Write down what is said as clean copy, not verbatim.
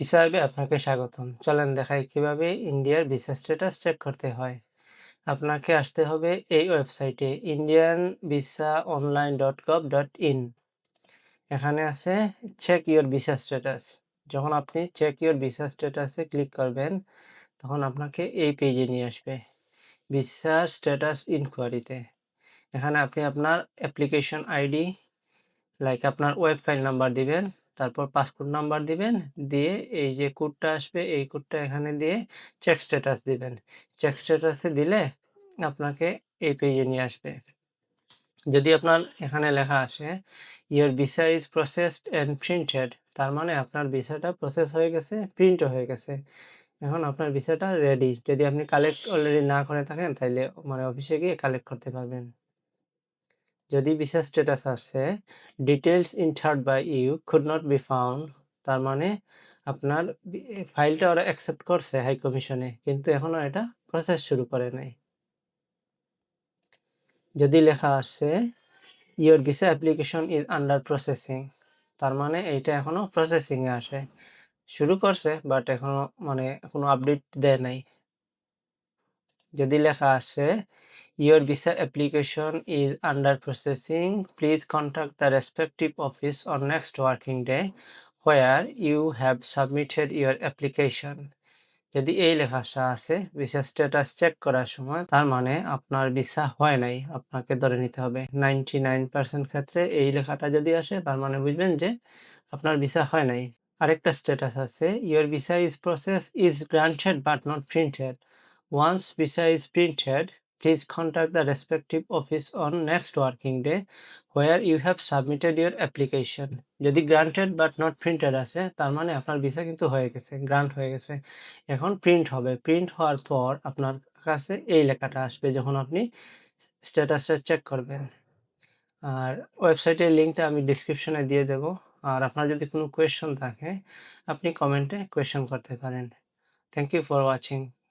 Visa অ্যাপে আপনাকে স্বাগতম। চলেন দেখাই কিভাবে ইন্ডিয়ার ভিসা স্ট্যাটাস চেক করতে হয়। আপনাকে আসতে হবে এই ওয়েবসাইটে indianvisaonline.gov.in। এখানে আছে চেক ইওর ভিসা স্ট্যাটাস। যখন আপনি চেক ইওর ভিসা স্ট্যাটাসে ক্লিক করবেন, তখন আপনাকে এই পেজে নিয়ে আসবে ভিসা স্ট্যাটাস ইনকোয়ারিতে। এখানে আপনি আপনার অ্যাপ্লিকেশন আইডি লাইক আপনার ওয়েব ফাইল নাম্বার দিবেন, তারপর পাসপোর্ট নাম্বার দিবেন, দিয়ে এই যে কোডটা আসবে এই কোডটা এখানে দিয়ে চেক স্ট্যাটাস দিবেন। চেক স্ট্যাটাসে দিলে আপনাকে এই পেজে নিয়ে আসবে। যদি আপনার এখানে লেখা আসে your visa is processed and printed, তার মানে আপনার ভিসাটা প্রসেস হয়ে গেছে, প্রিন্টও হয়ে গেছে। এখন আপনার ভিসাটা রেডি। যদি আপনি কালেক্ট অলরেডি না করে থাকেন তাহলে মানে অফিসে গিয়ে কালেক্ট করতে পারবেন। যদি ভিসা স্ট্যাটাস আসে details entered by you could not be found, তার মানে আপনার ফাইলটা ওরা অ্যাকসেপ্ট করছে হাই কমিশনে, কিন্তু এখনো এটা প্রসেস শুরু করে নাই। যদি লেখা আসছে your visa application is under processing, তার মানে এইটা এখনো প্রসেসিংয়ে আসে। শুরু করছে বাট এখনো মানে কোনো আপডেট দেয় নাই। যদি লেখা আসে your visa application is under processing, please contact the respective office on next working day where you have submitted your application. যদি এই লেখাটা আছে ভিসা স্ট্যাটাস চেক করার সময়, তার মানে আপনার ভিসা হয় নাই, আপনাকে ধরে নিতে হবে। 99% ক্ষেত্রে এই লেখাটা যদি আসে তার মানে বুঝবেন যে আপনার ভিসা হয় নাই। আরেকটা স্ট্যাটাস আছে your visa is process is granted but not printed, once visa is printed please contact the respective office on next working day where you have submitted your application. যদি গ্রান্টেড বাট নট প্রিন্টেড আছে তার মানে আপনার visa কিন্তু হয়ে গেছে, grant হয়ে গেছে। এখন প্রিন্ট হবে, প্রিন্ট হওয়ার পর আপনার কাছে এই লেখাটা আসবে যখন আপনি স্ট্যাটাসটা চেক করবেন। আর ওয়েবসাইটের লিঙ্কটা আমি ডিসক্রিপশনে দিয়ে দেব। আর আপনার যদি কোনো কোয়েশ্চন থাকে আপনি কমেন্টে কোয়েশ্চন করতে পারেন। Thank you for watching.